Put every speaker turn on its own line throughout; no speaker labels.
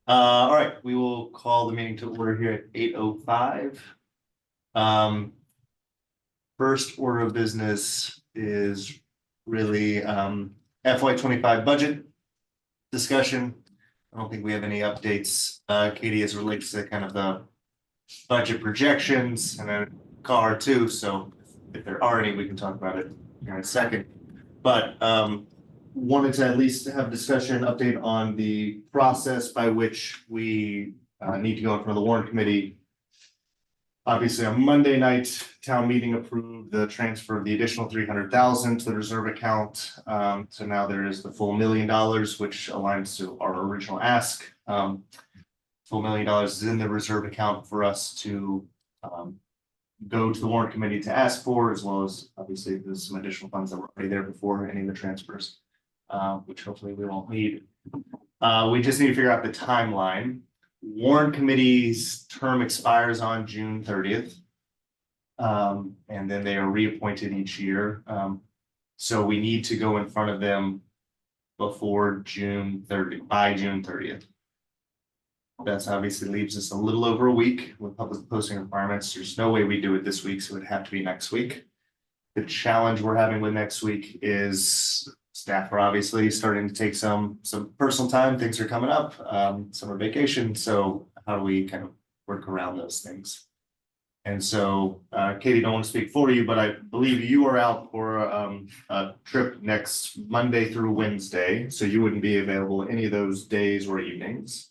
All right, we will call the meeting to order here at 8:05. First order of business is really FY25 budget discussion. I don't think we have any updates, Katie, as it relates to kind of the budget projections and then call her too. So if there are any, we can talk about it in a second. But wanted to at least have a discussion update on the process by which we need to go in front of the warrant committee. Obviously, on Monday night, town meeting approved the transfer of the additional 300,000 to the reserve account. So now there is the full $1 million, which aligns to our original ask. Full $1 million is in the reserve account for us to go to the warrant committee to ask for, as well as obviously there's some additional funds that were already there before any of the transfers, which hopefully we won't need. We just need to figure out the timeline. Warrant committee's term expires on June 30th. And then they are reappointed each year. So we need to go in front of them before June 30th, by June 30th. That's obviously leaves us a little over a week with public posting requirements. There's no way we do it this week, so it'd have to be next week. The challenge we're having with next week is staff are obviously starting to take some personal time. Things are coming up, summer vacation. So how do we kind of work around those things? And so, Katie, don't want to speak for you, but I believe you are out for a trip next Monday through Wednesday. So you wouldn't be available any of those days or evenings.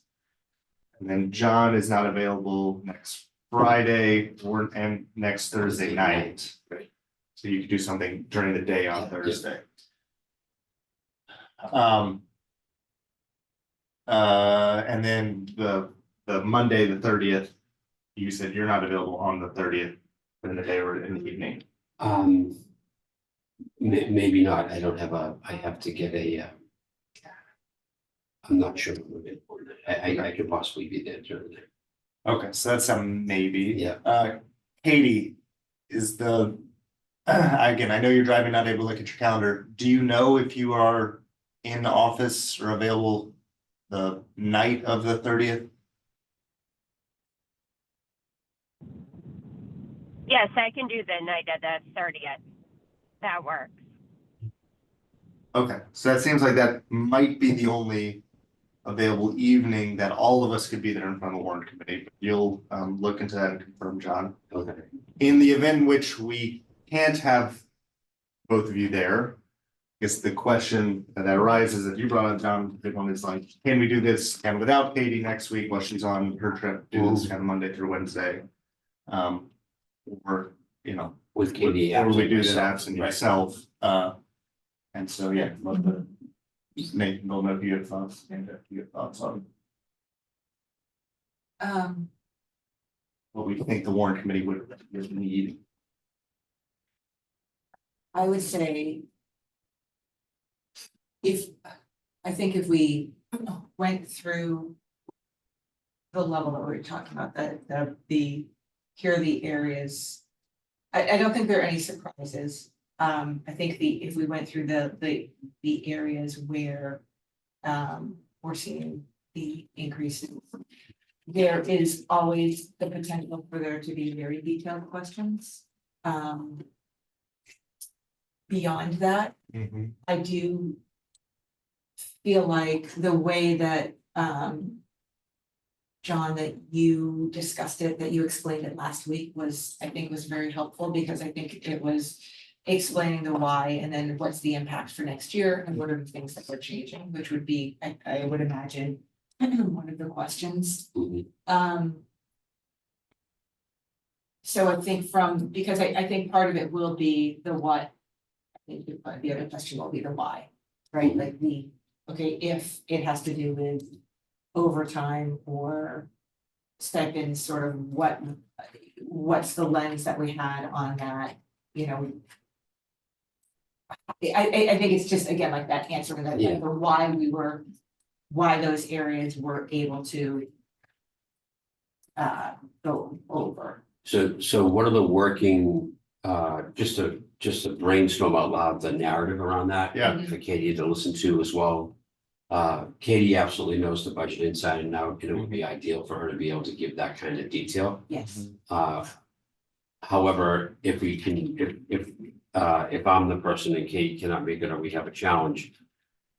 And then John is not available next Friday and next Thursday night. So you could do something during the day on Thursday. And then the Monday, the 30th, you said you're not available on the 30th in the day or in the evening.
Maybe not. I have to get I'm not sure. I could possibly be there during the day.
Okay, so that's a maybe.
Yeah.
Katie, is the again, I know you're driving, not able to look at your calendar. Do you know if you are in the office or available the night of the 30th?
Yes, I can do the night of the 30th. That works.
Okay, so that seems like that might be the only available evening that all of us could be there in front of the warrant committee. But you'll look into that and confirm, John.
Okay.
In the event in which we can't have both of you there, I guess the question that arises, if you brought on John, the big one is like, can we do this kind of without Katie next week while she's on her trip, do this kind of Monday through Wednesday? Or, you know,
With Katie,
or we do that absent
right.
yourself. And so, yeah, love to Nathan, don't know if you have thoughts, and if you have thoughts on what we think the warrant committee would need.
I would say I think if we went through the level that we were talking about, the here are the areas. I don't think there are any surprises. I think if we went through the areas where we're seeing the increases, there is always the potential for there to be very detailed questions. Beyond that, I do feel like the way that John, that you discussed it, that you explained it last week I think was very helpful, because I think it was explaining the why and then what's the impact for next year and what are the things that we're changing, which would be, I would imagine, one of the questions. So I think because I think part of it will be the what, I think the other question will be the why, right? Like okay, if it has to do with overtime or stipends, sort of what's the lens that we had on that, you know. I think it's just, again, like that answering that, like the why those areas were able to go over.
So what are the working, just to brainstorm out loud, the narrative around that?
Yeah.
For Katie to listen to as well. Katie absolutely knows the budget inside and out, and it would be ideal for her to be able to give that kind of detail.
Yes,
However, if we can, if I'm the person and Katie cannot make it, or we have a challenge,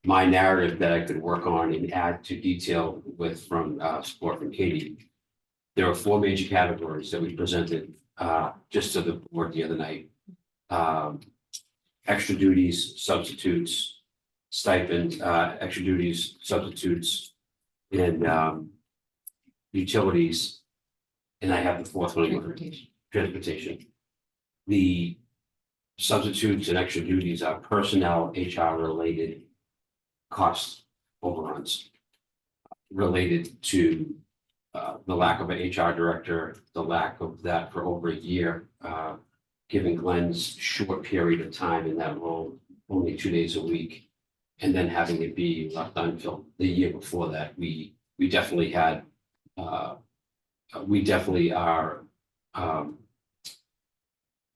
my narrative that I could work on and add to detail with from support from Katie. There are 4 major categories that we presented just to the board the other night. Extra duties, substitutes, stipend, extra duties, substitutes, and utilities. And I have the 4th one, transportation. The substitutes and extra duties are personnel, HR related cost overruns related to the lack of an HR director, the lack of that for over a year, giving Glenn's short period of time in that role, only 2 days a week, and then having it be left unfilled. The year before that, we definitely had, we definitely are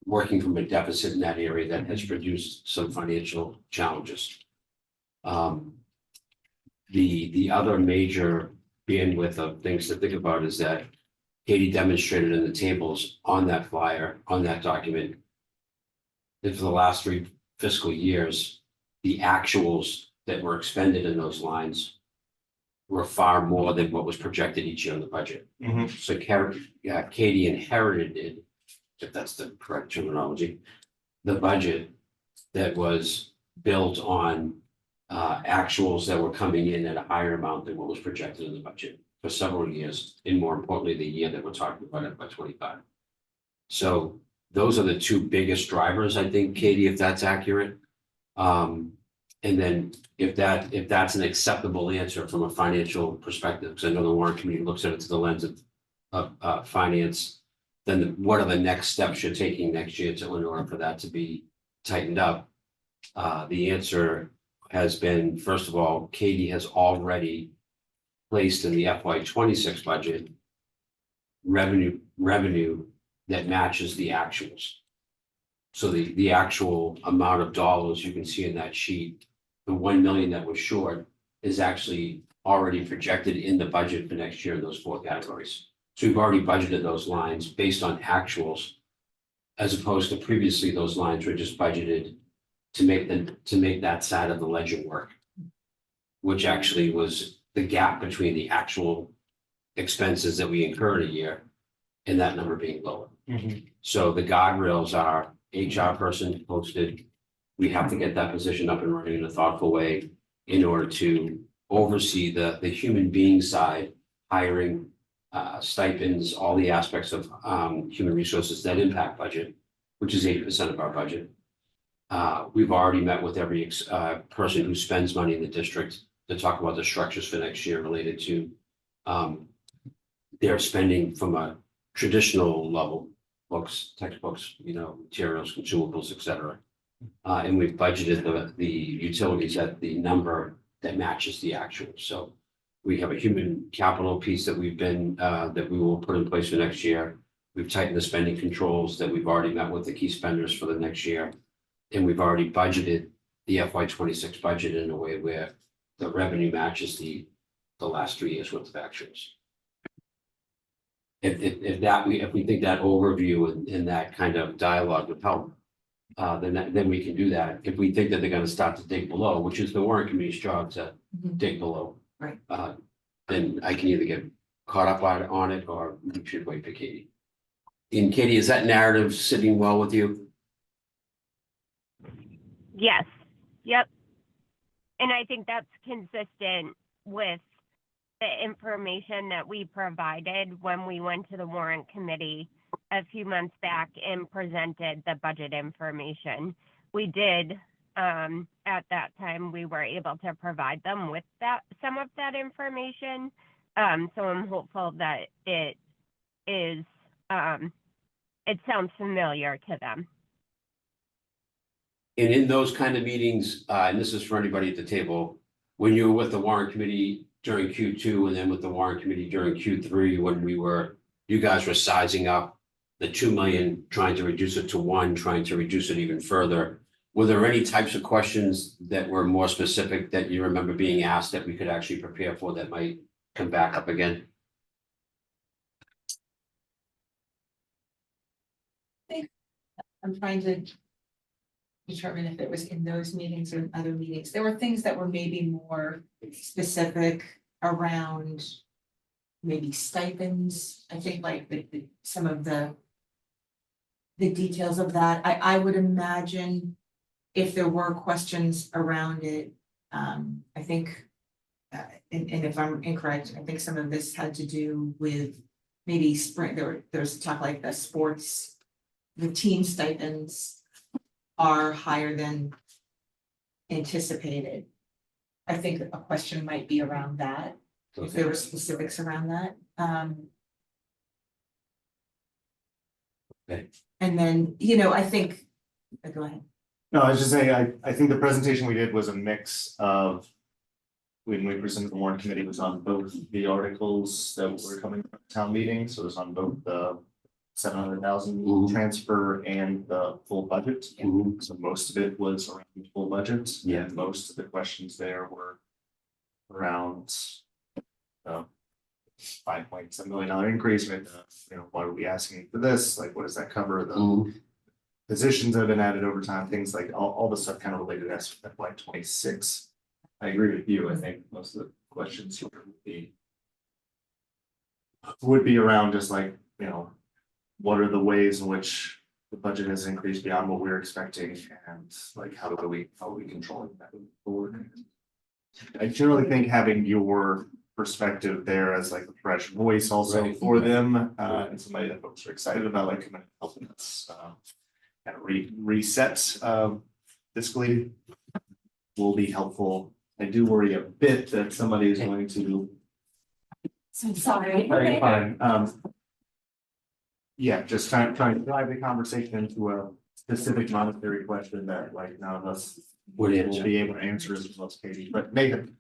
working from a deficit in that area that has produced some financial challenges. The other major bandwidth of things to think about is that Katie demonstrated in the tables on that flyer, on that document, that for the last 3 fiscal years, the actuals that were expended in those lines were far more than what was projected each year in the budget. So Katie inherited, if that's the correct terminology, the budget that was built on actuals that were coming in at a higher amount than what was projected in the budget for several years, and more importantly, the year that we're talking about, FY 25. So those are the 2 biggest drivers, I think, Katie, if that's accurate. And then if that's an acceptable answer from a financial perspective, because I know the warrant committee looks at it through the lens of finance, then what are the next steps you're taking next year in order for that to be tightened up? The answer has been, first of all, Katie has already placed in the FY 26 budget revenue that matches the actuals. So the actual amount of dollars you can see in that sheet, the 1 million that was short, is actually already projected in the budget for next year in those 4 categories. So we've already budgeted those lines based on actuals, as opposed to previously those lines were just budgeted to make that side of the ledger work, which actually was the gap between the actual expenses that we incur in a year and that number being lower. So the guardrails are HR person posted. We have to get that position up and running in a thoughtful way in order to oversee the human being side, hiring, stipends, all the aspects of human resources that impact budget, which is 80% of our budget. We've already met with every person who spends money in the district to talk about the structures for next year related to their spending from a traditional level, books, textbooks, materials, consumables, etc. And we've budgeted the utilities at the number that matches the actual. So we have a human capital piece that that we will put in place for next year. We've tightened the spending controls that we've already met with the key spenders for the next year. And we've already budgeted the FY 26 budget in a way where the revenue matches the last 3 years worth of actuals. If we think that overview and that kind of dialogue would help, then we can do that. If we think that they're going to start to dig below, which is the warrant committee's job to dig below,
right?
Then I can either get caught up on it, or we should wait for Katie. And Katie, is that narrative sitting well with you?
Yes. Yep. And I think that's consistent with the information that we provided when we went to the warrant committee a few months back and presented the budget information. We did, at that time, we were able to provide them with some of that information. So I'm hopeful that it sounds familiar to them.
And in those kind of meetings, and this is for anybody at the table, when you were with the warrant committee during Q2 and then with the warrant committee during Q3, when you guys were sizing up the 2 million, trying to reduce it to 1, trying to reduce it even further, Were there any types of questions that were more specific that you remember being asked that we could actually prepare for that might come back up again?
I'm trying to determine if it was in those meetings or in other meetings. There were things that were maybe more specific around maybe stipends. I think like some of the details of that. I would imagine if there were questions around it, I think, and if I'm incorrect, I think some of this had to do with maybe there's talk like the sports, the team stipends are higher than anticipated. I think a question might be around that, if there were specifics around that.
Okay.
And then, I think, go ahead.
No, I was just saying, I think the presentation we did was a mix of. When we presented the warrant committee was on both the articles that were coming from town meeting, so it was on both the. 700,000
Mhm.
transfer and the full budget.
Mhm.
So most of it was around the full budget.
Yeah.
And most of the questions there were around. $5.7 million increase, right? Why are we asking for this? Like, what does that cover? The
Mhm.
positions that have been added over time, things like all the stuff kind of related to FY 26. I agree with you. I think most of the questions here would be around just like, what are the ways in which the budget has increased beyond what we were expecting, and like how are we controlling that moving forward? I generally think having your perspective there as like a fresh voice also
Right.
for them, and somebody that folks are excited about, like coming and helping us kind of reset fiscally will be helpful. I do worry a bit that somebody is going to.
So sorry.
Very fine. Yeah, just trying to drive the conversation into a specific monetary question that like none of us
Would
will
answer.
be able to answer as well as Katie, but Nathan.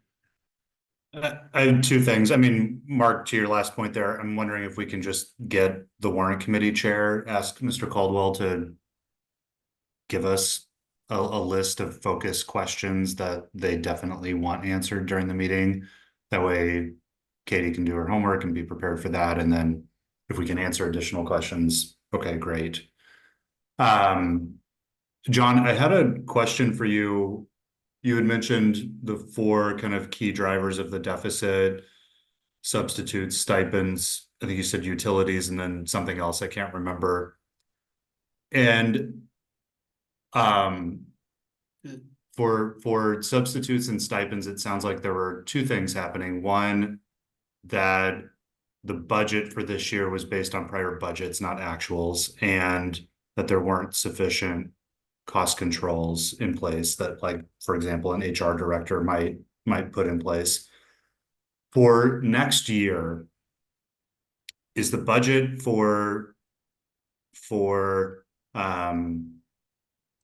I have two things. I mean, Mark, to your last point there, I'm wondering if we can just get the warrant committee chair, ask Mr. Caldwell to give us a list of focus questions that they definitely want answered during the meeting. That way Katie can do her homework and be prepared for that. And then if we can answer additional questions, okay, great. John, I had a question for you. You had mentioned the 4 kind of key drivers of the deficit: substitutes, stipends, I think you said utilities, and then something else I can't remember. And for substitutes and stipends, it sounds like there were 2 things happening. One, that the budget for this year was based on prior budgets, not actuals, and that there weren't sufficient cost controls in place that, like, for example, an HR director might put in place. For next year, is the budget for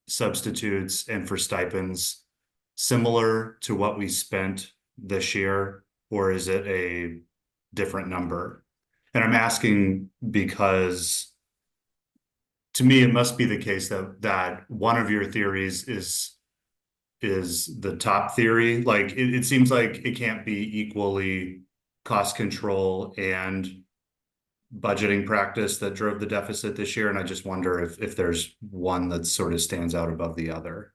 substitutes and for stipends similar to what we spent this year, or is it a different number? And I'm asking because to me, it must be the case that one of your theories is the top theory. Like it seems like it can't be equally cost control and budgeting practice that drove the deficit this year. And I just wonder if there's one that sort of stands out above the other.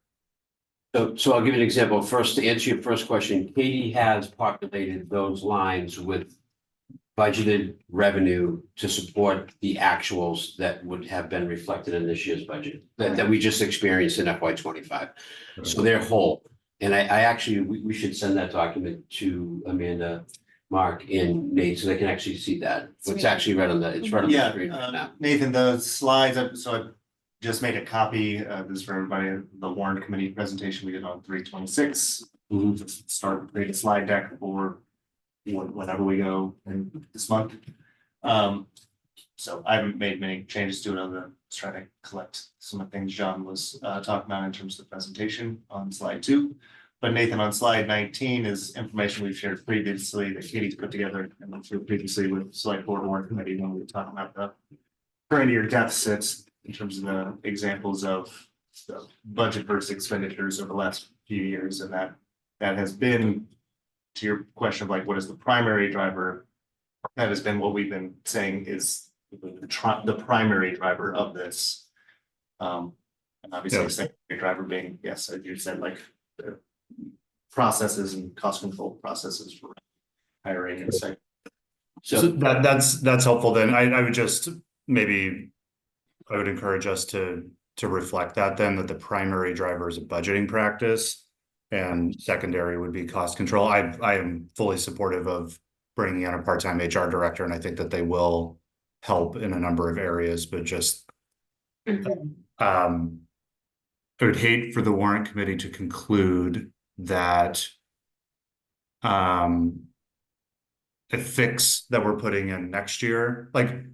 So I'll give you an example. First, to answer your first question, Katie has populated those lines with budgeted revenue to support the actuals that would have been reflected in this year's budget that we just experienced in FY 25. So they're whole. And I actually, we should send that document to Amanda, Mark, and Nate, so they can actually see that. It's actually right on the screen right now.
Nathan, the slides, so I just made a copy of this for everybody, the warrant committee presentation we did on 3/26.
Mhm.
Just start create a slide deck for whenever we go in this month. So I haven't made many changes to it other than just trying to collect some of the things John was talking about in terms of the presentation on slide 2. But Nathan, on slide 19 is information we've shared previously that Katie's put together and went through previously with select board warrant committee when we were talking about the current year deficits in terms of the examples of the budget versus expenditures over the last few years, and that has been, to your question of like, what is the primary driver? That has been what we've been saying is the primary driver of this. And obviously,
Yeah.
the secondary driver being, yes, as you said, like the processes and cost control processes for hiring and stuff.
So that's helpful then. I would just maybe, I would encourage us to reflect that then, that the primary driver is a budgeting practice and secondary would be cost control. I am fully supportive of bringing in a part-time HR director, and I think that they will help in a number of areas, but just I would hate for the warrant committee to conclude that a fix that we're putting in next year, like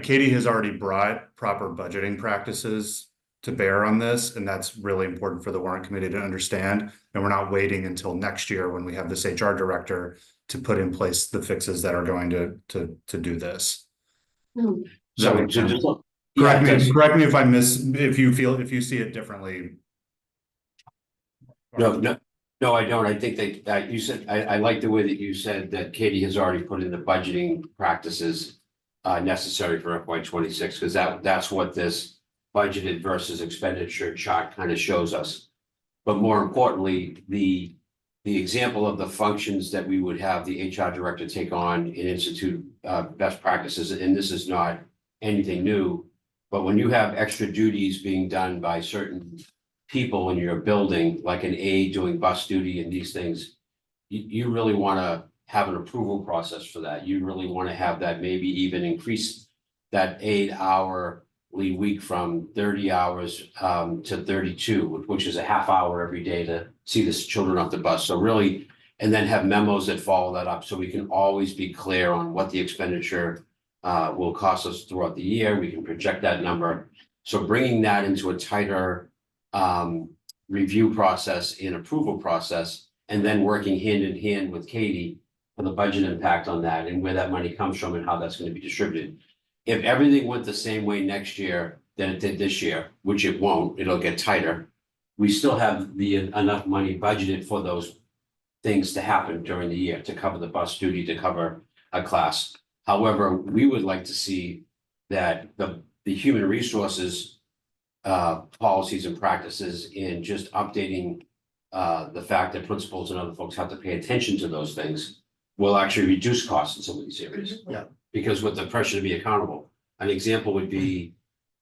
Katie has already brought proper budgeting practices to bear on this, and that's really important for the warrant committee to understand. And we're not waiting until next year when we have this HR director to put in place the fixes that are going to do this.
So
Correct me if I if you see it differently.
No, I don't. I think that you said, I like the way that you said that Katie has already put in the budgeting practices necessary for FY 26, because that's what this budgeted versus expenditure chart kind of shows us. But more importantly, the example of the functions that we would have the HR director take on and institute best practices, and this is not anything new, but when you have extra duties being done by certain people in your building, like an aide doing bus duty and these things, you really want to have an approval process for that. You really want to have that, maybe even increase that 8-hourly week from 30 hours to 32, which is a half hour every day to see the children off the bus. So really, and then have memos that follow that up, so we can always be clear on what the expenditure will cost us throughout the year. We can project that number. So bringing that into a tighter review process and approval process, and then working hand in hand with Katie for the budget impact on that and where that money comes from and how that's going to be distributed. If everything went the same way next year than it did this year, which it won't, it'll get tighter. We still have enough money budgeted for those things to happen during the year, to cover the bus duty, to cover a class. However, we would like to see that the human resources policies and practices in just updating the fact that principals and other folks have to pay attention to those things will actually reduce costs in some of these areas.
Yeah.
Because with the pressure to be accountable, an example would be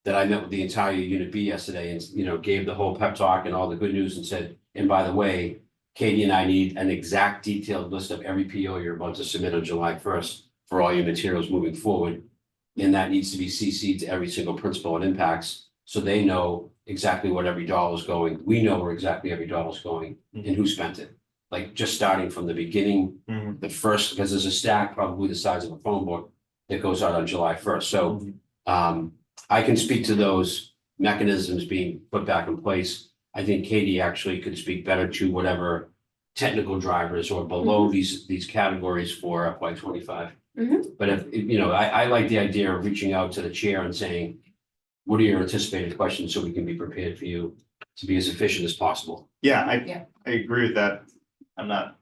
that I met with the entire Unit B yesterday and, gave the whole pep talk and all the good news and said, and by the way, Katie and I need an exact detailed list of every PO you're about to submit on July 1st for all your materials moving forward. And that needs to be CC'd to every single principal it impacts, so they know exactly what every dollar is going. We know where exactly every dollar is going and who spent it. Like just starting from the beginning, the first, because there's a stack probably the size of a phone book that goes out on July 1st. So I can speak to those mechanisms being put back in place. I think Katie actually could speak better to whatever technical drivers or below these categories for FY 25. But if, I like the idea of reaching out to the chair and saying, what are your anticipated questions, so we can be prepared for you to be as efficient as possible?
Yeah, I agree with that. I'm not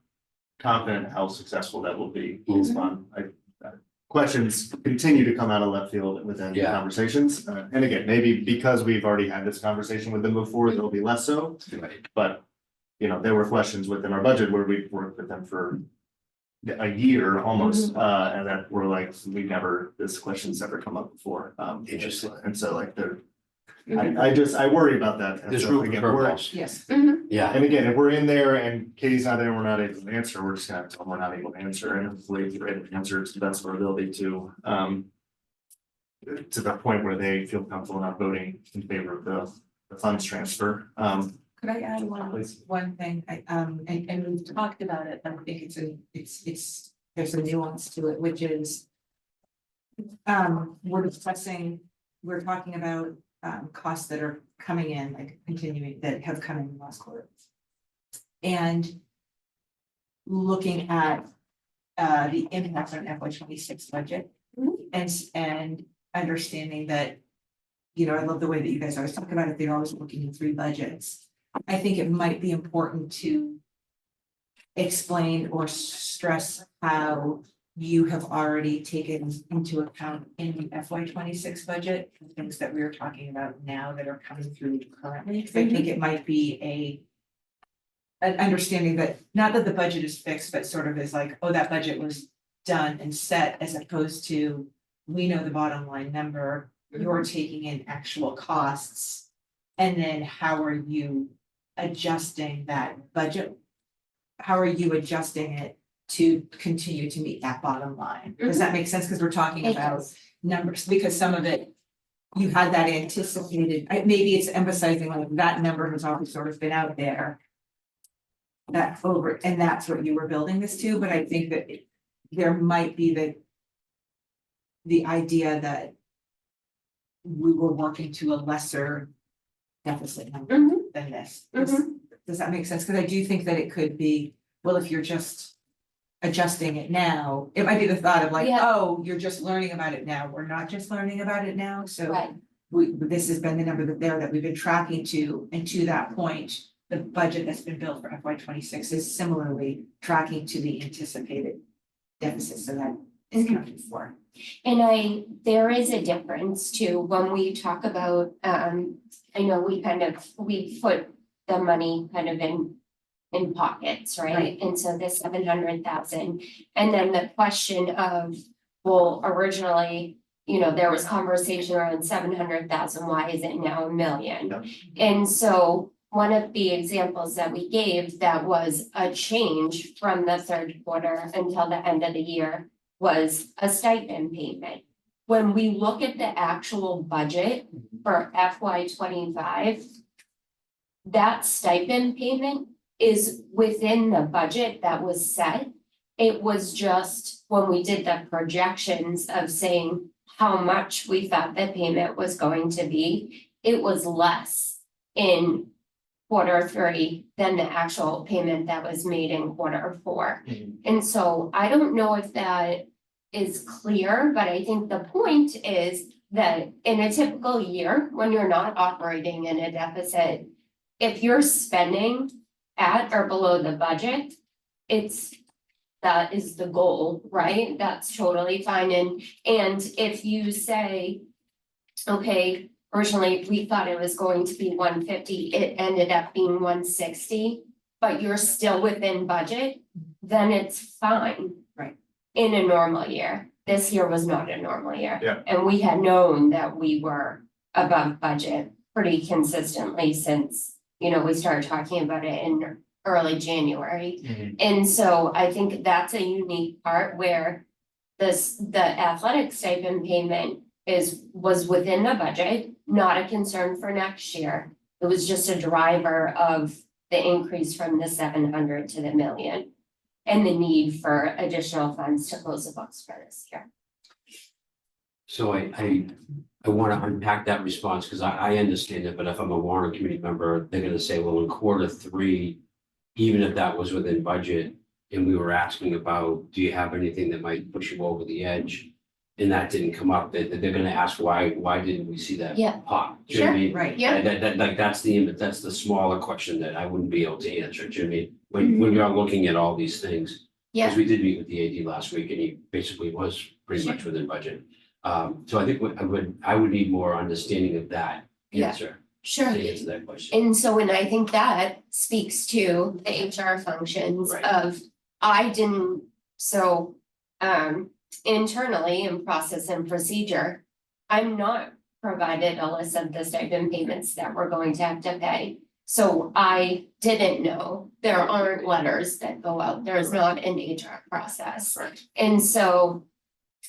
confident how successful that will be. It's fun. Questions continue to come out of left field within the conversations. And again, maybe because we've already had this conversation with them before, there'll be less so. But, there were questions within our budget where we worked with them for a year almost, and that we're like, this question's never come up before.
Interesting.
And so like I worry about that. And
There's
so,
room for
again,
curveballs.
Yes.
Yeah,
and again, if we're in there and Katie's not there, and we're not able to answer, we're just gonna have to tell them we're not able to answer, and hopefully if we're able to answer to the best of our ability to the point where they feel comfortable not voting in favor of the funds transfer.
Could I add
Please.
one thing? And we've talked about it, I think there's a nuance to it, which is we're talking about costs that are coming in, like continuing, that have come in the last quarter. And looking at the impact on FY 26 budget and understanding that, you know, I love the way that you guys always talk about it, they're always looking at 3 budgets. I think it might be important to explain or stress how you have already taken into account in the FY 26 budget, the things that we're talking about now that are coming through currently, because I think it might be an understanding that, not that the budget is fixed, but sort of is like, oh, that budget was done and set, as opposed to, we know the bottom line number, you're taking in actual costs. And then how are you adjusting that budget? How are you adjusting it to continue to meet that bottom line? Does that make sense? Because we're talking
It
about
does.
numbers, because some of it, you had that anticipated, maybe it's emphasizing like that number has already sort of been out there. That over, and that's what you were building this to, but I think that there might be the idea that we were working to a lesser deficit number than this. Does that make sense? Because I do think that it could be, well, if you're just adjusting it now, it might be the thought of like,
Yeah.
oh, you're just learning about it now. We're not just learning about it now, so
Right,
this has been the number that we've been tracking to, and to that point, the budget that's been built for FY 26 is similarly tracking to the anticipated deficit, so that is accounted for.
and there is a difference too, when we talk about, I know we put the money kind of in pockets, right?
Right.
And so this 700,000, and then the question of, well, originally, you know, there was conversation around 700,000, why is it now $1 million?
Yep.
And so one of the examples that we gave that was a change from the third quarter until the end of the year was a stipend payment. When we look at the actual budget for FY 25, that stipend payment is within the budget that was set. It was just when we did the projections of saying how much we thought the payment was going to be, it was less in Q3 than the actual payment that was made in Q4. And so I don't know if that is clear, but I think the point is that in a typical year, when you're not operating in a deficit, if you're spending at or below the budget, that is the goal, right? That's totally fine. And if you say, okay, originally we thought it was going to be 150, it ended up being 160, but you're still within budget, then it's fine.
Right.
In a normal year. This year was not a normal year.
Yeah.
And we had known that we were above budget pretty consistently since, you know, we started talking about it in early January. And so I think that's a unique part where the athletic stipend payment was within the budget, not a concern for next year. It was just a driver of the increase from the 700 to the $1 million and the need for additional funds to close the books for this year.
So I want to unpack that response because I understand it, but if I'm a warrant committee member, they're gonna say, well, in Q3, even if that was within budget, and we were asking about, do you have anything that might push you over the edge? And that didn't come up, they're gonna ask why didn't we see that
Yeah.
pop? Do you know what I mean?
Right.
Yeah.
That's the smaller question that I wouldn't be able to answer, do you know what I mean? When you're looking at all these things.
Yeah.
Because we did meet with the AD last week and he basically was pretty much within budget. So I think I would need more understanding of that
Yeah.
answer
Sure.
to answer that question.
And so, and I think that speaks to the HR functions
Right.
of, internally in process and procedure, I'm not provided a list of the stipend payments that we're going to have to pay. So I didn't know, there aren't letters that go out, there's not an HR process.
Right.
And so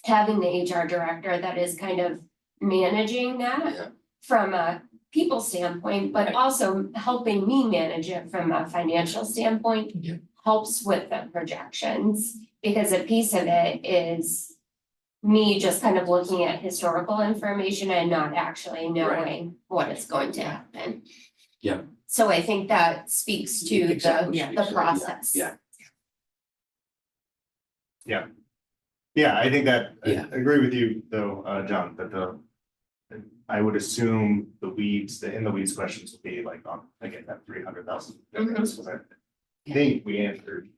having the HR director that is kind of managing that
Yeah.
from a people standpoint, but
Right.
also helping me manage it from a financial standpoint
Yeah.
helps with the projections, because a piece of it is me just kind of looking at historical information and not actually knowing what is going to happen.
Yeah.
So I think that speaks to
Exactly,
the
speaks to it, yeah,
process.
yeah.
Yeah, I think that, I
Yeah.
agree with you though, John, that I would assume the in the weeds questions will be like on, again, that 300,000. Because I think we answered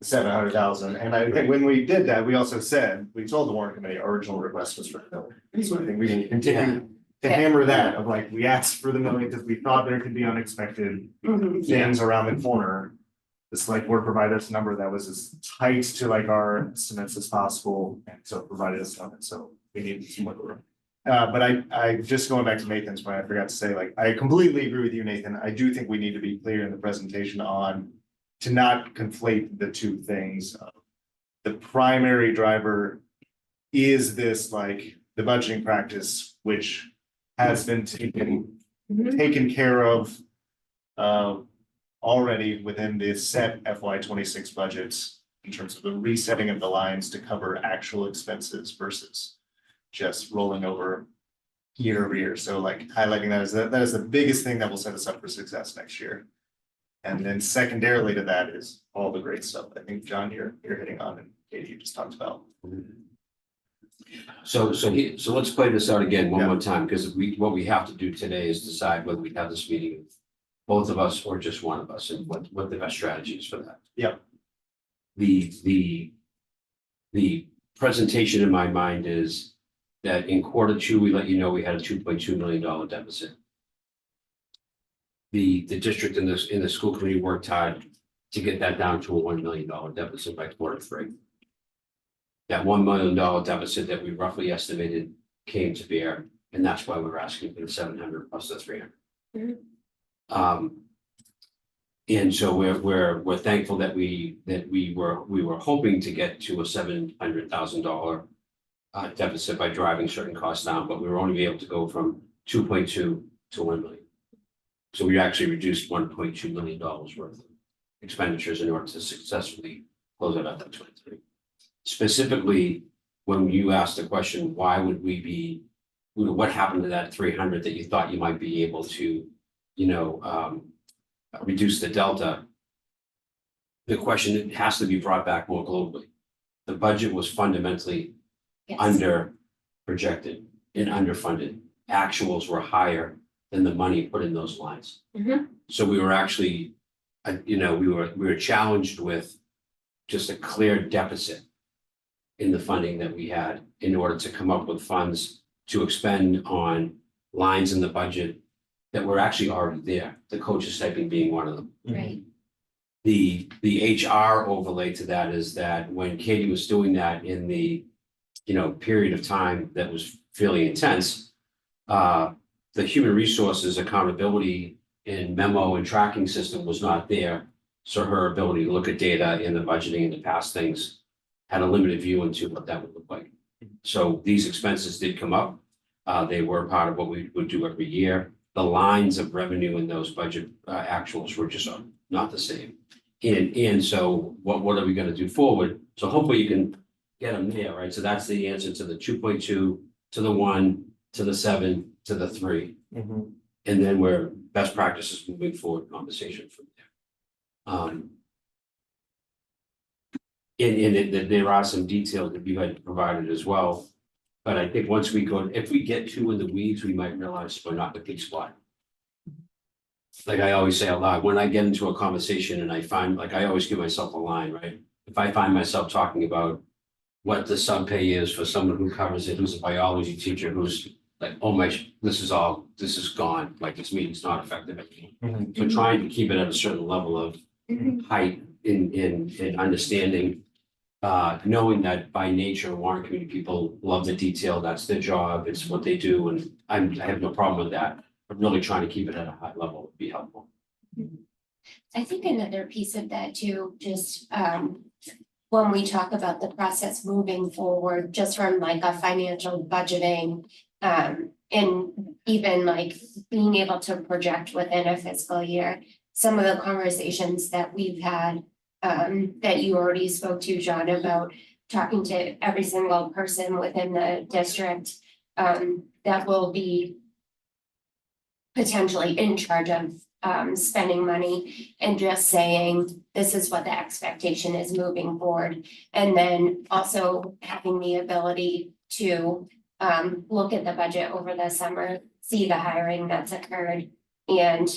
700,000, and I think when we did that, we also said, we told the warrant committee, our original request was for $1 million. So I think we can continue to hammer that of like, we asked for the $1 million because we thought there could be unexpected things around the corner. The select board provided us a number that was as tight to like our estimates as possible, and so it provided us something, so we needed some wiggle room. But I just going back to Nathan's point, I forgot to say, like, I completely agree with you, Nathan. I do think we need to be clear in the presentation on to not conflate the two things. The primary driver is this, like, the budgeting practice, which has been taken care of already within the set FY 26 budgets in terms of the resetting of the lines to cover actual expenses versus just rolling over year over year. So like highlighting that is the biggest thing that will set us up for success next year. And then secondarily to that is all the great stuff I think, John, you're hitting on, and Katie, you just talked about.
So let's play this out again one more time, because what we have to do today is decide whether we have this meeting with both of us or just one of us, and what the best strategy is for that.
Yep.
The presentation in my mind is that in Q2, we let you know we had a $2.2 million deficit. The district in the school committee worked hard to get that down to a $1 million deficit by Q3. That $1 million deficit that we roughly estimated came to bear, and that's why we're asking for the 700 plus the 300. And so we're thankful that we were hoping to get to a $700,000 deficit by driving certain costs down, but we were only able to go from 2.2 to 1 million. So we actually reduced $1.2 million worth of expenditures in order to successfully close out that 23. Specifically, when you asked the question, why would we be, what happened to that 300 that you thought you might be able to, reduce the delta? The question has to be brought back more globally. The budget was fundamentally under projected and underfunded. Actuals were higher than the money put in those lines. So we were actually, we were challenged with just a clear deficit in the funding that we had in order to come up with funds to expend on lines in the budget that were actually already there, the coach's stipend being one of them.
Right.
The HR overlay to that is that when Katie was doing that in the period of time that was fairly intense, the human resources accountability and memo and tracking system was not there. So her ability to look at data in the budgeting and to pass things had a limited view into what that would look like. So these expenses did come up. They were part of what we would do every year. The lines of revenue in those budget actuals were just not the same. And so what are we going to do forward? So hopefully you can get them there, right? So that's the answer to the 2.2, to the 1, to the 7, to the 3. And then we're best practices moving forward conversation from there. And there are some details that you had provided as well. But I think once we go, if we get too in the weeds, we might realize we're not the big spot. Like I always say a lot, when I get into a conversation and I find, like I always give myself a line, right? If I find myself talking about what the sub pay is for someone who covers it, who's a biology teacher, who's like, oh my, this is gone, like this meeting's not effective anymore. So trying to keep it at a certain level of height in understanding, knowing that by nature, warrant committee people love the detail, that's their job, it's what they do, and I have no problem with that. But really trying to keep it at a high level would be helpful.
I think another piece of that too, just when we talk about the process moving forward, just from like a financial budgeting, and even like being able to project within a fiscal year, some of the conversations that we've had that you already spoke to, John, about talking to every single person within the district that will be potentially in charge of spending money, and just saying, this is what the expectation is moving forward. And then also having the ability to look at the budget over the summer, see the hiring that's occurred. And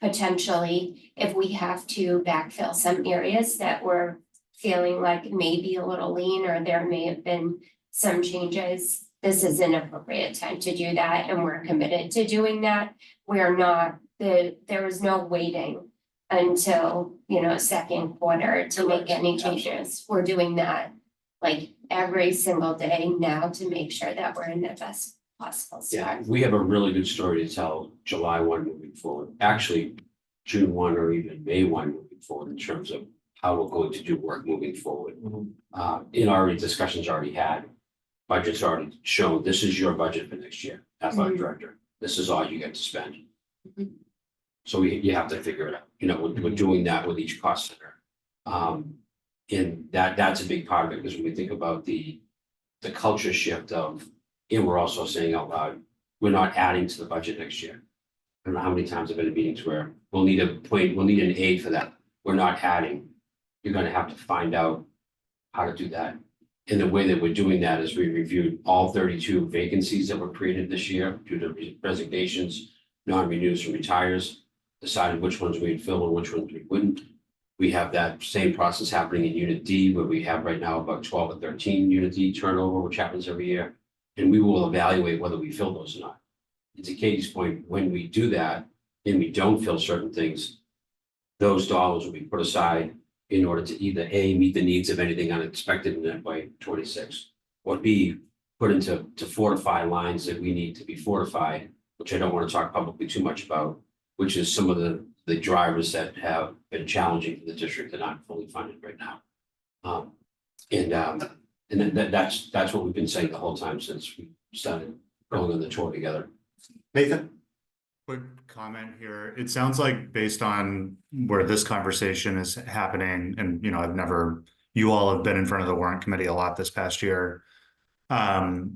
potentially, if we have to backfill some areas that we're feeling like maybe a little lean, or there may have been some changes, this is an appropriate time to do that, and we're committed to doing that. We're not, there is no waiting until, second quarter to make any changes. We're doing that like every single day now to make sure that we're in the best possible
Yeah,
spot.
we have a really good story to tell July 1 moving forward, actually June 1 or even May 1 moving forward in terms of how we're going to do work moving forward. In already discussions already had, budget's already shown, this is your budget for next year, athletic director, this is all you get to spend.
Mhm.
So you have to figure it out, we're doing that with each cost center. And that's a big part of it, because when we think about the culture shift of, and we're also saying out loud, we're not adding to the budget next year. I don't know how many times I've been in meetings where we'll need an aid for that. We're not adding. You're gonna have to find out how to do that. And the way that we're doing that is we reviewed all 32 vacancies that were created this year due to resignations, non-renews and retires, decided which ones we'd fill and which ones we wouldn't. We have that same process happening in Unit D, where we have right now about 12 or 13 Unit D turnover, which happens every year. And we will evaluate whether we fill those or not. And to Katie's point, when we do that and we don't fill certain things, those dollars will be put aside in order to either A, meet the needs of anything unexpected in FY 26, or B, put into fortify lines that we need to be fortified, which I don't want to talk publicly too much about, which is some of the drivers that have been challenging for the district that aren't fully funded right now. And then that's what we've been saying the whole time since we started going on the tour together.
Nathan?
Quick comment here. It sounds like based on where this conversation is happening, and you all have been in front of the warrant committee a lot this past year. That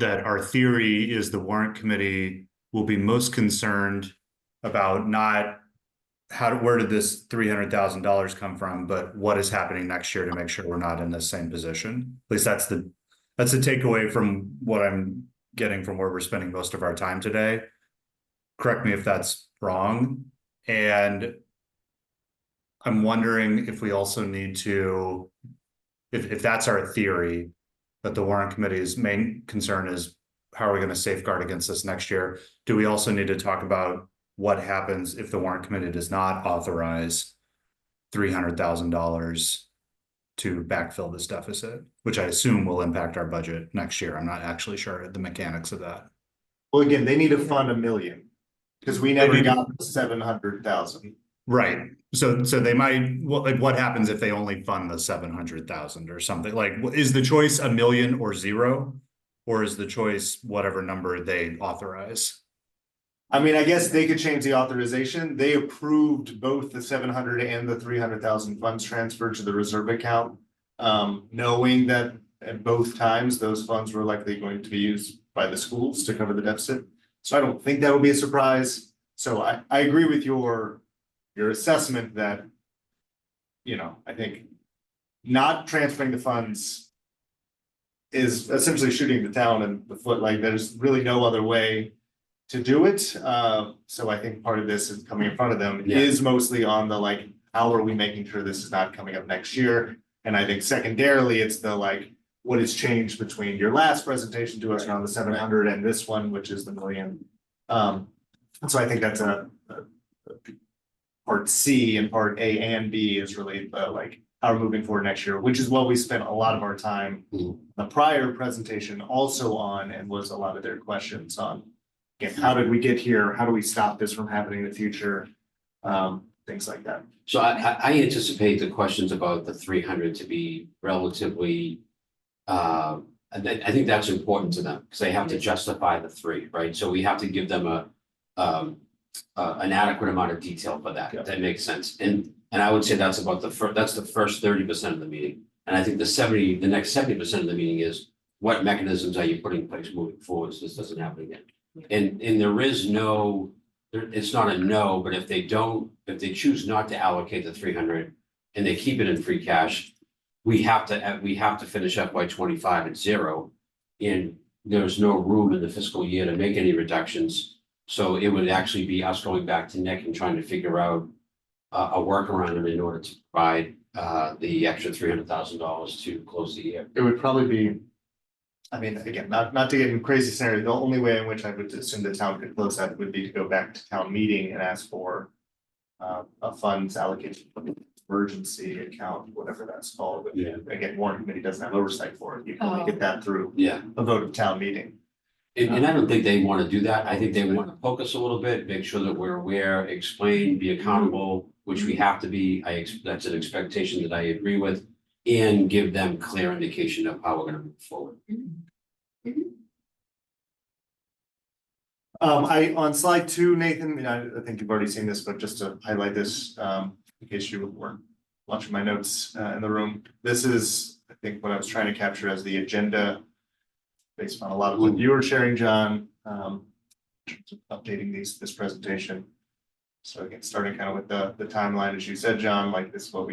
our theory is the warrant committee will be most concerned about not where did this $300,000 come from, but what is happening next year to make sure we're not in the same position. At least that's the takeaway from what I'm getting from where we're spending most of our time today. Correct me if that's wrong. And I'm wondering if we also need to, if that's our theory, that the warrant committee's main concern is how are we going to safeguard against this next year? Do we also need to talk about what happens if the warrant committee does not authorize $300,000 to backfill this deficit, which I assume will impact our budget next year? I'm not actually sure the mechanics of that.
Well, again, they need to fund $1 million. Because we never got 700,000.
Right. So they might, what happens if they only fund the 700,000 or something? Like, is the choice $1 million or zero? Or is the choice whatever number they authorize?
I mean, I guess they could change the authorization. They approved both the 700 and the 300,000 funds transferred to the reserve account. Knowing that at both times, those funds were likely going to be used by the schools to cover the deficit. So I don't think that will be a surprise. So I agree with your assessment that, I think not transferring the funds is essentially shooting the town in the foot. Like there's really no other way to do it. So I think part of this is coming in front of them is mostly on the how are we making sure this is not coming up next year? And I think secondarily, it's the what has changed between your last presentation to us around the 700 and this one, which is the $1 million. So I think that's a part C, and part A and B is really the how we're moving forward next year, which is what we spent a lot of our time the prior presentation also on, and was a lot of their questions on. Again, how did we get here? How do we stop this from happening in the future? Things like that.
So I anticipate the questions about the 300 to be relatively. I think that's important to them because they have to justify the 3, right? So we have to give them an adequate amount of detail for that. That makes sense. And I would say that's about the first 30% of the meeting. And I think the next 70% of the meeting is what mechanisms are you putting in place moving forward so this doesn't happen again. And there is no, it's not a no, but if they choose not to allocate the 300 and they keep it in free cash, we have to finish FY 25 at 0. And there's no room in the fiscal year to make any reductions. So it would actually be us going back to Nick and trying to figure out a workaround in order to provide the extra $300,000 to close the year.
It would probably be. I mean, again, not to get in crazy scenario, the only way in which I would assume the town could close that would be to go back to town meeting and ask for. A funds allocation emergency account, whatever that's called, but
Yeah.
again, warrant committee doesn't have oversight for it, you can only get that through
Yeah.
a vote of town meeting.
And I don't think they want to do that. I think they want to focus a little bit, make sure that we're aware, explain, be accountable, which we have to be. That's an expectation that I agree with. And give them clear indication of how we're gonna move forward.
On slide 2, Nathan, I think you've already seen this, but just to highlight this, in case you weren't watching my notes, in the room. This is, I think, what I was trying to capture as the agenda. Based on a lot of what you were sharing, John, in terms of updating this presentation. So again, starting kind of with the timeline, as you said, John, like this is what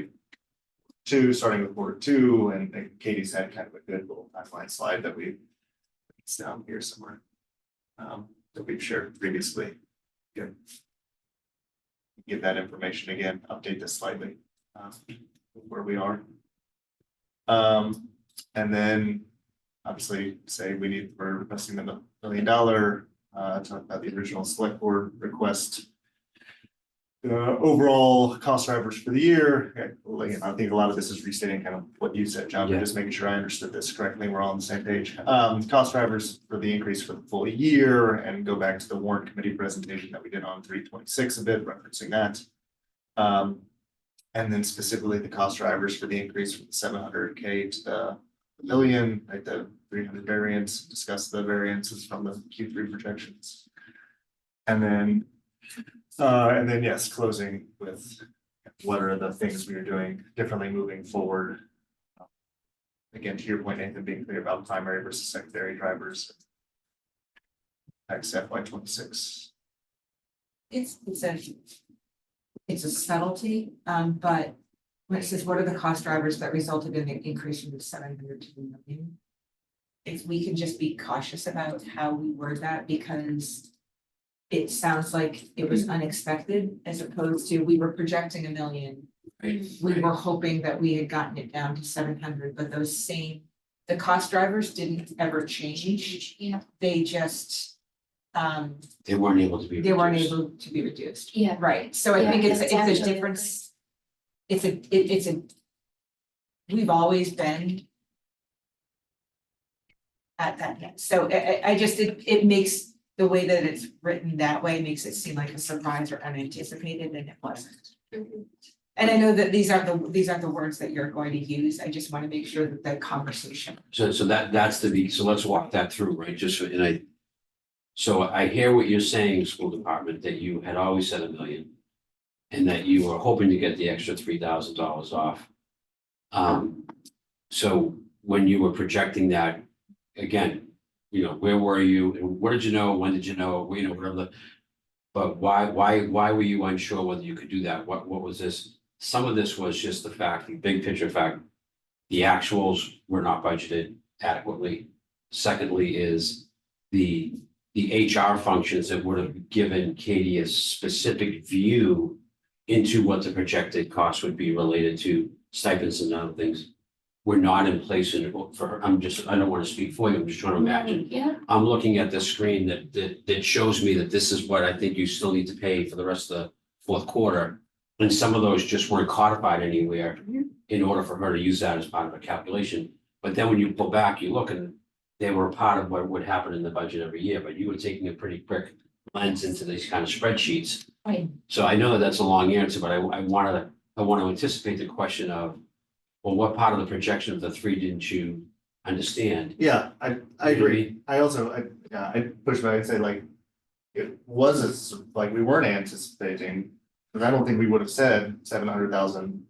starting with quarter 2, and Katie's had kind of a good little timeline slide that it's down here somewhere. That we've shared previously. Good. Give that information again, update this slightly, where we are. And then obviously say we're requesting them $1 million, talk about the original select board request. Overall cost drivers for the year. I think a lot of this is restating kind of what you said, John, but just making sure I understood this correctly. We're all on the same page. Cost drivers for the increase for the full year, and go back to the warrant committee presentation that we did on 3/26 a bit, referencing that. And then specifically the cost drivers for the increase from the 700K to the million, like the 300 variance, discuss the variances from the Q3 projections. And then yes, closing with what are the things we are doing differently moving forward. Again, to your point, Nathan, being clear about primary versus secondary drivers. FY26.
It's a subtlety, but when it says, what are the cost drivers that resulted in the increase from the 700 to the million? If we can just be cautious about how we word that, because it sounds like it was unexpected, as opposed to we were projecting $1 million. We were hoping that we had gotten it down to 700, but the cost drivers didn't ever change.
Yeah.
They just,
They weren't able to be.
they weren't
reduced.
able to be reduced.
Yeah.
Right, so I
Yeah,
think it's
that's
a
actually
difference. It's a, we've always been at that, so I just, it makes the way that it's written that way makes it seem like a surprise or unanticipated, and it wasn't. And I know that these aren't the words that you're going to use. I just want to make sure that the conversation.
So that's so let's walk that through, right? So I hear what you're saying, school department, that you had always said $1 million. And that you were hoping to get the extra $3,000 off. So when you were projecting that, again, where were you and what did you know? When did you know? Whatever. But why were you unsure whether you could do that? What was this? Some of this was just the fact, the big picture fact, the actuals were not budgeted adequately. Secondly is the HR functions that would have given Katie a specific view into what the projected cost would be related to stipends and other things. We're not in place for her. I don't want to speak for you. I'm just trying to imagine.
Yeah.
I'm looking at the screen that shows me that this is what I think you still need to pay for the rest of the fourth quarter. And some of those just weren't codified anywhere in order for her to use that as part of a calculation. But then when you pull back, you look and they were part of what would happen in the budget every year, but you were taking a pretty quick lens into these kind of spreadsheets.
Right.
So I know that that's a long answer, but I want to anticipate the question of, well, what part of the projection of the 3 didn't you understand?
Yeah, I
You know what I
agree.
mean?
I also, I push back and say like, it was like we weren't anticipating, because I don't think we would have said 700,000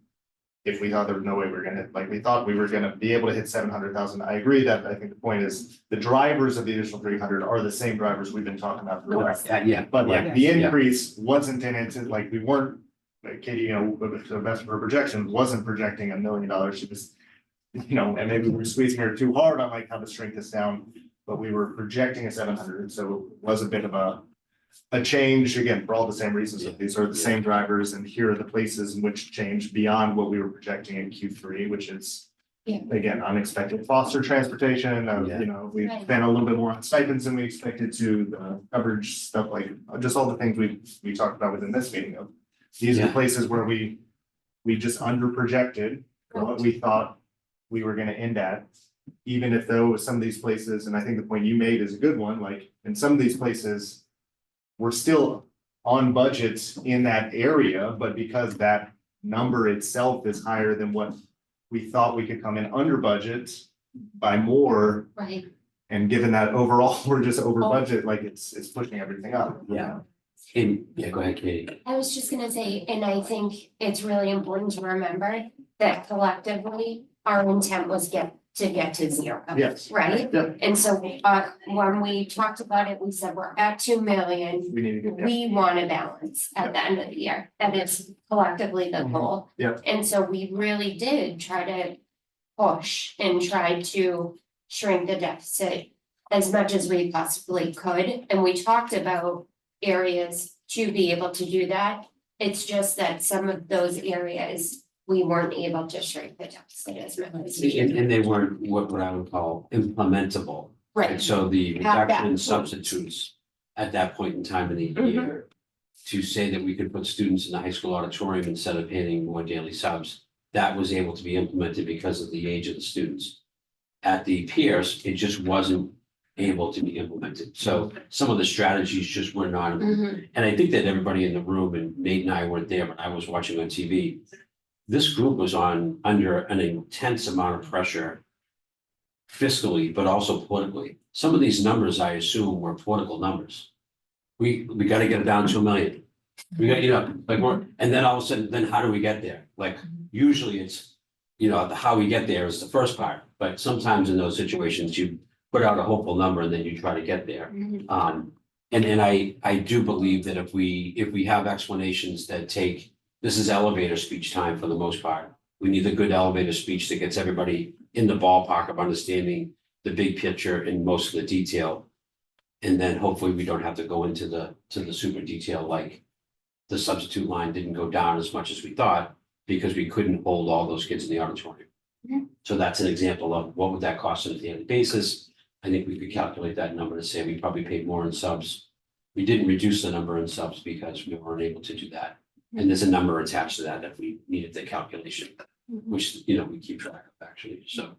if we thought there was no way we were gonna hit, like we thought we were gonna be able to hit 700,000. I agree that I think the point is the drivers of the additional 300 are the same drivers we've been talking about for the last.
Yeah.
But like the
yeah.
increase wasn't in it, like we weren't, like Katie, to the best of her projection, wasn't projecting $1 million. She was, and maybe we were squeezing her too hard on like how to shrink this down. but we were projecting a 700, so it was a bit of a change, again, for all the same reasons.
Yeah.
These are the same drivers, and here are the places in which change beyond what we were projecting in Q3, which is
Yeah.
again, unexpected foster transportation,
Yeah.
you know, we
Right.
spent a little bit more on stipends than we expected to, the coverage stuff, like, just all the things we talked about within this meeting of. These are the
Yeah.
places where we just under projected what we thought we were gonna end at. Even if though some of these places, and I think the point you made is a good one, like, in some of these places. We're still on budgets in that area, but because that number itself is higher than what. We thought we could come in under budget by more,
Right.
and given that overall, we're just over
Oh.
budget, like it's pushing everything up.
Yeah. And, yeah, go ahead, Katie.
I was just gonna say, and I think it's really important to remember that collectively, our intent was to get to zero.
Yes.
Right?
Yep.
And so, when we talked about it, we said we're at 2 million.
We need to get there.
We want a balance at the end of the year. That is collectively the
Mhm.
goal.
Yep.
And so we really did try to push and try to shrink the deficit as much as we possibly could. And we talked about areas to be able to do that. It's just that some of those areas, we weren't able to shrink the deficit as much as we.
And they weren't what I would call implementable. And
Right,
so the
At that
reduction in
point.
substitutes at that point in time in the
Mhm.
year. To say that we could put students in the high school auditorium instead of paying more daily subs, that was able to be implemented because of the age of the students. At the Pierce, it just wasn't able to be implemented. So some of the strategies just were not.
Mhm.
And I think that everybody in the room, and Nate and I weren't there, but I was watching on TV. This group was under an intense amount of pressure. Fiscally, but also politically. Some of these numbers, I assume, were political numbers. We gotta get it down to 1 million. We got, like and then all of a sudden, then how do we get there? Like, usually it's, how we get there is the first part, but sometimes in those situations, you put out a hopeful number and then you try to get there.
Mhm.
And I do believe that if we have explanations that take, this is elevator speech time for the most part. We need a good elevator speech that gets everybody in the ballpark of understanding the big picture and most of the detail. And then hopefully we don't have to go into the super detail, like the substitute line didn't go down as much as we thought because we couldn't hold all those kids in the auditorium.
Mhm.
So that's an example of what would that cost on a daily basis. I think we could calculate that number to say we probably paid more in subs. We didn't reduce the number in subs because we weren't able to do that. And there's a number attached to that if we needed the calculation,
Mhm.
which, we keep track of actually, so.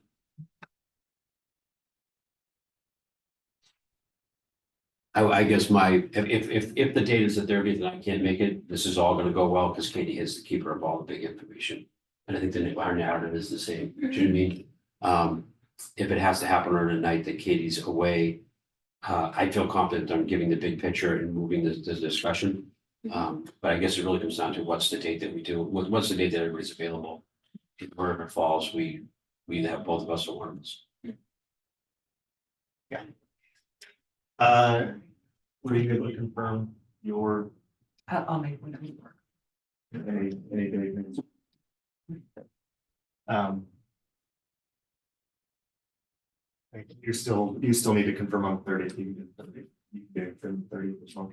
I guess if the date is the 30th and I can't make it, this is all gonna go well because Katie is the keeper of all the big information. And I think our narrative is the same, do you know what I mean? If it has to happen on a night that Katie's away, I feel confident on giving the big picture and moving the discussion. But I guess it really comes down to what's the date that we do, what's the date that everybody's available? If wherever it falls, we either have both of us or one of us.
Were you able to confirm your,
I'll make one of you work.
any days? You still need to confirm on 30th, you can do it from 30th as well.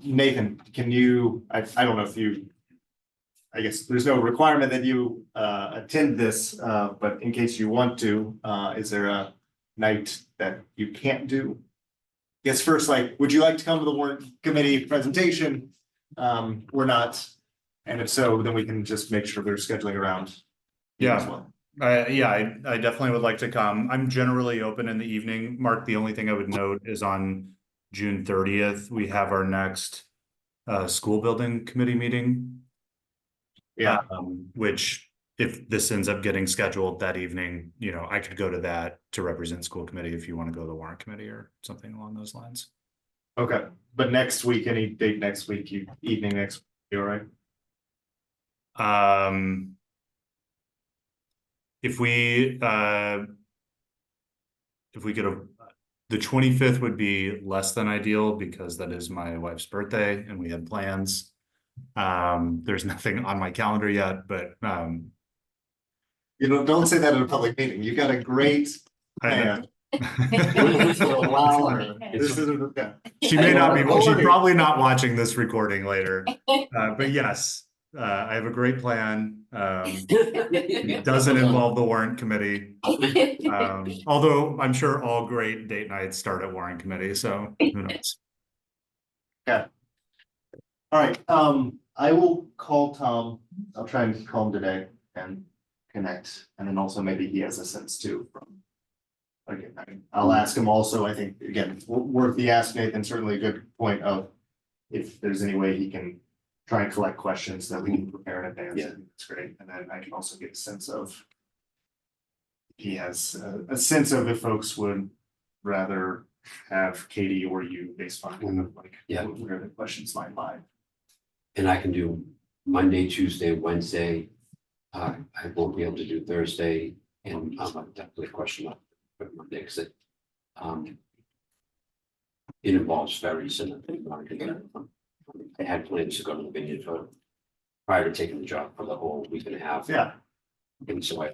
Nathan, can you, I don't know if you. I guess there's no requirement that you attend this, but in case you want to, is there a night that you can't do? Yes, first, like, would you like to come to the warrant committee presentation? Or not? And if so, then we can just make sure we're scheduling around. you as
Yeah.
well.
I definitely would like to come. I'm generally open in the evening. Mark, the only thing I would note is on June 30th, we have our next school building committee meeting.
Yeah,
Which if this ends up getting scheduled that evening, I could go to that to represent school committee if you want to go to the warrant committee or something along those lines.
okay, but next week, any date next week, evening next, week, you all right?
If we could, the 25th would be less than ideal because that is my wife's birthday and we had plans. There's nothing on my calendar yet, but
Don't say that in a public meeting. You got a great plan. Allow her. This is, yeah.
She may not be, she's probably not watching this recording later, but yes, I have a great plan. It doesn't involve the warrant committee. Although I'm sure all great date nights start at warrant committee, so who knows?
All right, I will call Tom. I'll try and call him today and connect, and then also maybe he has a sense too from. Again, I'll ask him also, I think, again, worth the ask, Nathan, certainly a good point of if there's any way he can try and collect questions that we can prepare in advance.
Yeah.
I think that's great, and then I can also get a sense of he has a sense of if folks would rather have Katie or you based on kind of like
Yeah.
where the questions might lie.
And I can do Monday, Tuesday, Wednesday. I won't be able to do Thursday, and I'm definitely question up for Monday because it involves ferries and I had plans to go to the vineyard for prior to taking the job for the whole week and a half.
Yeah,
And so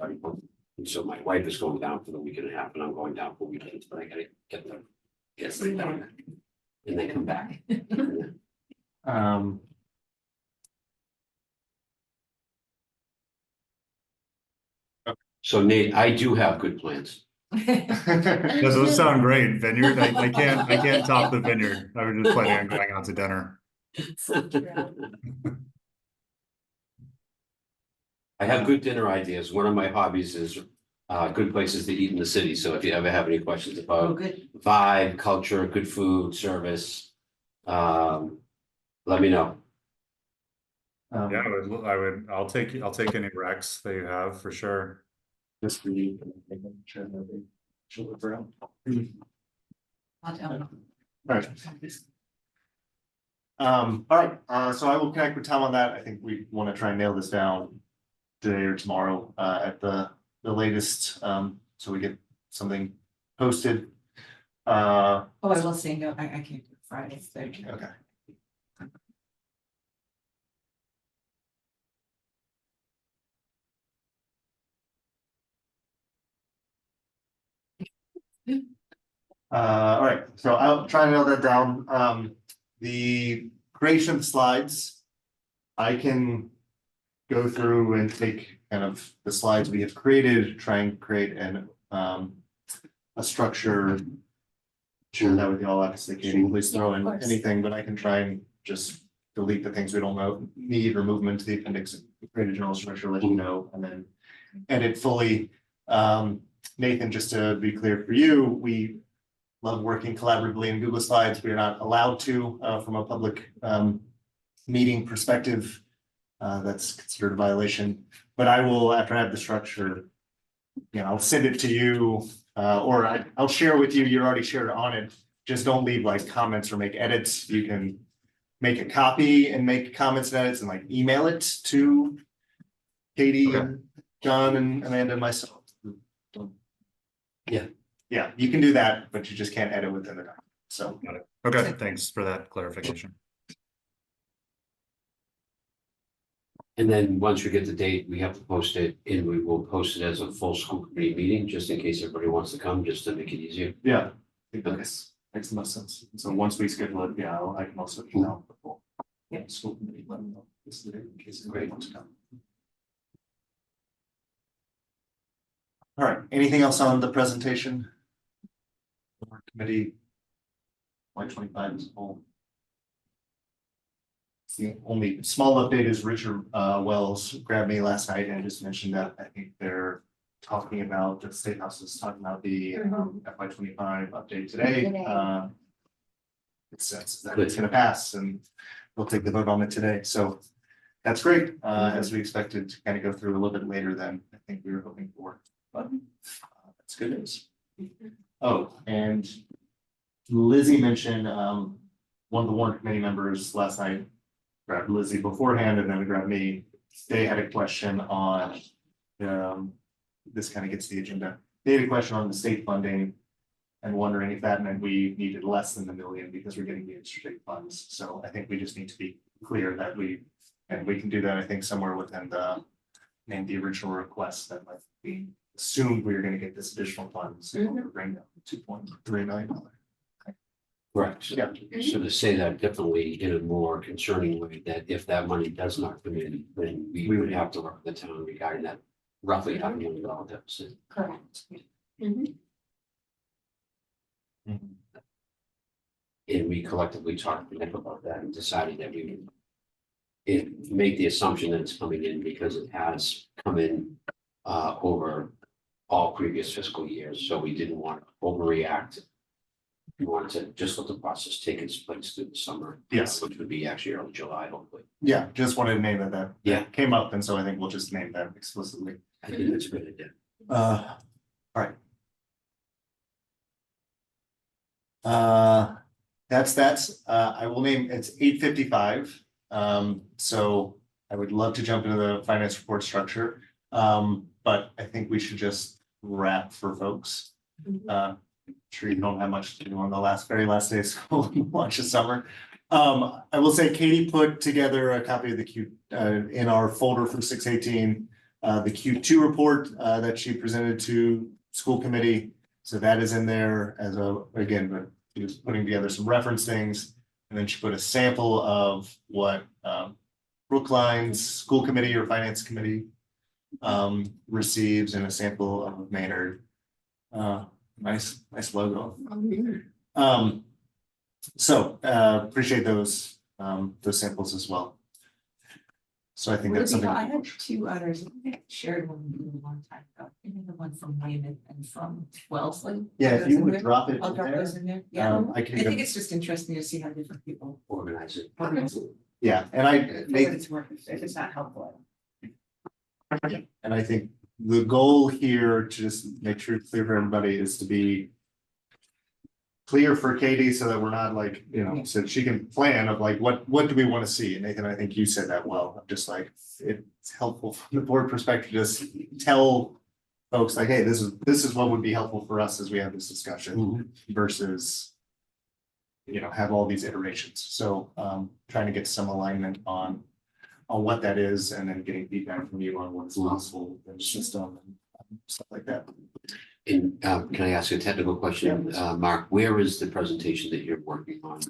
so my wife is going down for the week and a half and I'm going down for weekends, but I gotta get them. Yes, they down there. And they come back. So Nate, I do have good plans.
That does sound great. Vineyard, I can't top the vineyard. I was just planning on going out to dinner.
I have good dinner ideas. One of my hobbies is good places to eat in the city. So if you ever have any questions
Oh,
about
good.
vibe, culture, good food, service, let me know.
Yeah, I'll take any recs that you have for sure.
just for you. Sure that they she'll look around.
I'll tell him.
Right. All right, so I will connect with Tom on that. I think we want to try and nail this down today or tomorrow, at the latest, so we get something posted.
Oh, I will say, no, I can't do Friday, so.
Okay. All right, so I'll try and nail that down. The creation of slides. I can go through and take kind of the slides we have created, try and create a structure. Share that with y'all, obviously, Katie, please throw in anything, but I can try and just delete the things we don't need or move them into the appendix, create a general structure, let you know, and then edit fully. Nathan, just to be clear for you, we love working collaboratively in Google Slides. We are not allowed to, from a public meeting perspective. That's considered a violation, but I will, after I have the structure, I'll send it to you, or I'll share with you. You're already shared on it. Just don't leave like comments or make edits. You can make a copy and make comments and edits and like email it to Katie,
Okay.
and John and Amanda and myself.
Yeah.
Yeah, you can do that, but you just can't edit within the document. So.
Got it. Okay, thanks for that clarification.
And then once we get the date, we have to post it and we will post it as a full school committee meeting, just in case everybody wants to come, just to make it easier.
Yeah, I think that makes the most sense. So once we schedule it, yeah, I can also email the full.
Yep.
School committee, let them know this is the date in case anybody wants to come. All right, anything else on the presentation? Committee. 25 is full. The only small update is Richard Wells grabbed me last night and just mentioned that I think they're talking about, the State House is talking about the FY25 update today. It says that it's gonna pass and they'll take the vote on it today, so that's great, as we expected to kind of go through a little bit later than I think we were hoping for, but that's good news. Oh, and Lizzie mentioned, one of the warrant committee members last night grabbed Lizzie beforehand and then grabbed me. They had a question on, this kind of gets the agenda. They had a question on the state funding and wondering if that meant we needed less than the million because we're getting the state funds. So I think we just need to be clear that we can do that, I think, somewhere within the named the original request that like we assumed we were gonna get this additional funds. So we're bringing down $2.3 million.
Correct.
Yeah.
So to say that differently in a more concerning way, that if that money does not come in, then we would have to work with the town regarding that roughly $500,000 deficit.
Correct. Mhm.
And we collectively talked to Nick about that and decided that we would make the assumption that it's coming in because it has come in over all previous fiscal years, so we didn't want to overreact. We wanted to just let the process take its place through the summer.
Yes.
Which would be actually early July, hopefully.
Yeah, just wanted to name that.
Yeah.
Came up, and so I think we'll just name that explicitly.
I think that's a good idea.
All right. I will name, it's 8:55. So I would love to jump into the finance report structure. But I think we should just wrap for folks. Sure you don't have much to do on the very last day of school and launch of summer. I will say Katie put together a copy of the Q in our folder for 6/18, the Q2 report that she presented to school committee. So that is in there as again, but she was putting together some reference things. And then she put a sample of what Brookline's school committee or finance committee receives, and a sample of Maynard. Nice logo. So appreciate those samples as well. So I think that's something.
I had two others. I shared one with you a long time ago. I think the one from Wayman and from Wellesley.
Yeah, if you would
Those in
drop it
there? I'll
in
drop
there.
those in there. Yeah,
I
I
can
think
even,
it's just interesting to see how different people
Organize it.
organize it.
yeah, and
If it's worth it, if it's not helpful.
and I think the goal here, to just make sure it's clear for everybody, is to be clear for Katie so that we're not like, so she can plan of like, what do we want to see? And Nathan, I think you said that well. I'm just like, it's helpful from the board perspective, just tell folks like, hey, this is what would be helpful for us as we have this discussion versus, have all these iterations. So trying to get some alignment on what that is, and then getting feedback from you on what's possible in the system and stuff like that.
And can I ask a technical question? Mark, where is the presentation that you're working on?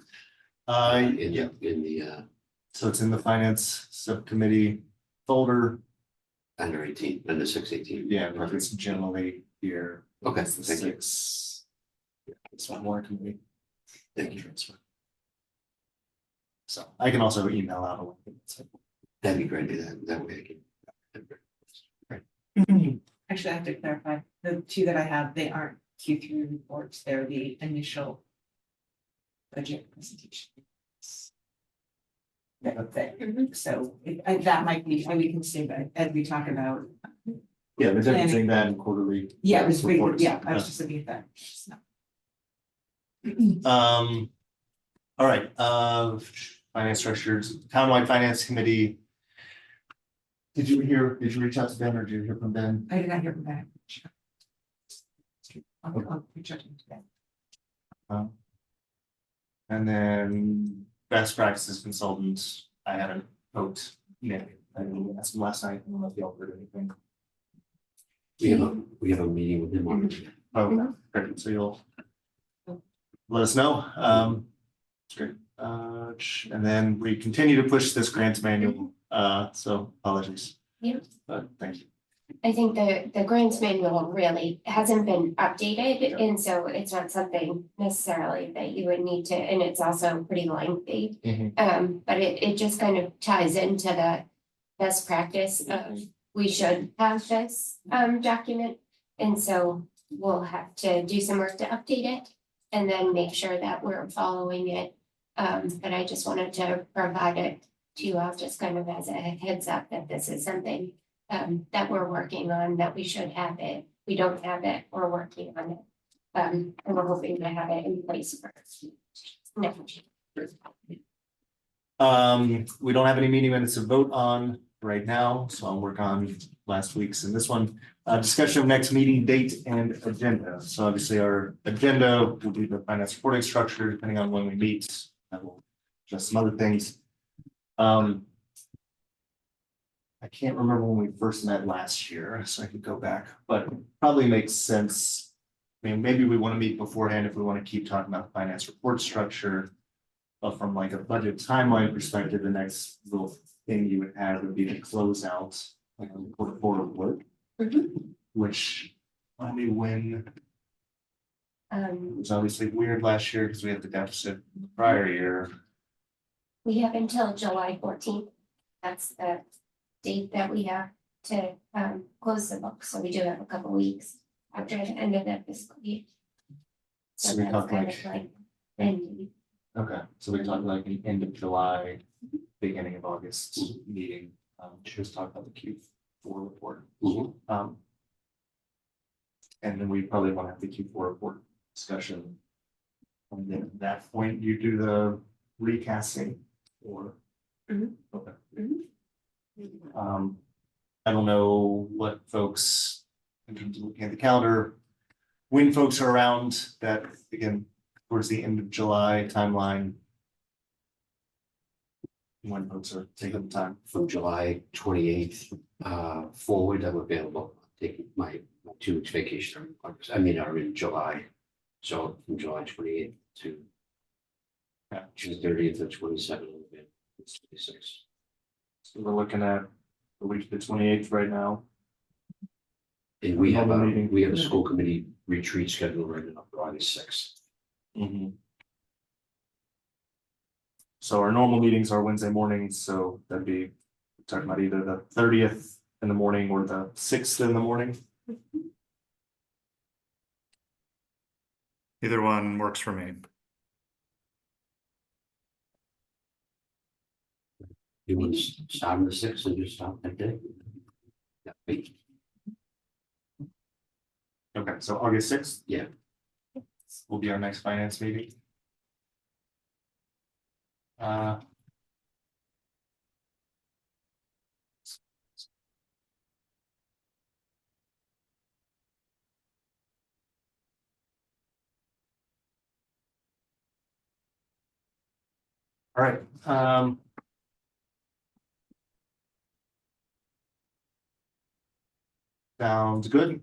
Yeah,
In the
so it's in the finance subcommittee folder.
under 18, under 6/18.
Yeah, but it's generally here.
Okay,
It's the
thank you.
6. Yeah, it's one more committee.
Thank you.
Transfer. So I can also email out a link.
That'd be great. That way I can.
Actually, I have to clarify, the two that I have, they aren't Q3 reports, they're the initial budget presentation. So that might be, we can say that as we talk about.
Yeah, there's everything that in quarterly.
Yeah, it was,
reports.
yeah, I was just looking at that. Just not-
All right, finance structures, townwide finance committee. Did you reach out to Ben, or did you hear from Ben?
I did not hear from that. I'll reach out to him today.
And then best practices consultants, I had a note, I asked him last night, I don't know if y'all heard anything.
We have a meeting with him on.
Oh, perfect, so you'll let us know, it's great. And then we continue to push this grants manual, so apologies.
Yeah.
But thank you.
I think the grants manual really hasn't been updated, and so it's not something necessarily that you would need to, and it's also pretty lengthy. But it just kind of ties into the best practice of, we should have this document. And so we'll have to do some work to update it and then make sure that we're following it. But I just wanted to provide it to you all just kind of as a heads up that this is something that we're working on, that we should have it. We don't have it, we're working on it. And we're hoping to have it in place for next year.
We don't have any meeting minutes to vote on right now, so I'll work on last week's and this one. Discussion of next meeting date and agenda. So obviously our agenda will be the finance reporting structure, depending on when we meet. I will adjust some other things. I can't remember when we first met last year, so I could go back, but probably makes sense. I mean, maybe we want to meet beforehand if we want to keep talking about the finance report structure. But from like a budget timeline perspective, the next little thing you would have would be the closeout, like a report forward work. Which, I mean, when, it was obviously weird last year because we had the deficit the prior year.
We have until July 14th. That's the date that we have to close the book, so we do have a couple weeks after the end of that fiscal year.
So we
that's
talk
kind
like,
of like ending.
okay, so we talk like the end of July, beginning of August meeting, just talk about the Q4 report.
Mhm.
And then we probably want to have the Q4 report discussion. And then at that point, you do the recasting or.
Mhm.
Okay.
Mhm.
I don't know what folks, in terms of looking at the calendar, when folks are around that, again, towards the end of July timeline. When folks are taking the time.
From July 28th forward, I'm available, taking my 2 weeks vacation in August, I mean, are in July. So from July 28th to June 30th and 27th, it's 26.
So we're looking at the week of the 28th right now.
And we have
Normal meeting.
a school committee retreat scheduled right now for August 6th.
So our normal meetings are Wednesday mornings, so that'd be talking about either the 30th in the morning or the 6th in the morning.
Either one works for me.
You want to start on the 6th and just stop that day? Yeah, wait.
Okay, so August 6th?
Yeah.
Will be our next finance meeting. All right, sounds good.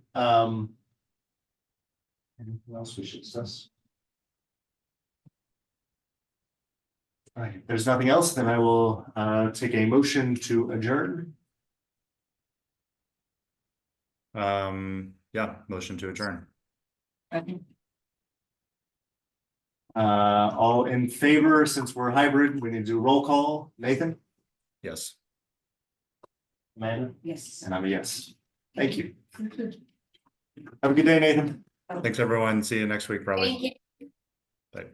Anything else we should discuss? All right, if there's nothing else, then I will take a motion to adjourn.
Yeah, motion to adjourn.
All in favor, since we're hybrid, we need to do roll call. Nathan?
Yes.
Amanda?
Yes.
And I'm a yes. Thank you. Have a good day, Nathan.
Thanks, everyone. See you next week, probably.
Thank you.
Bye.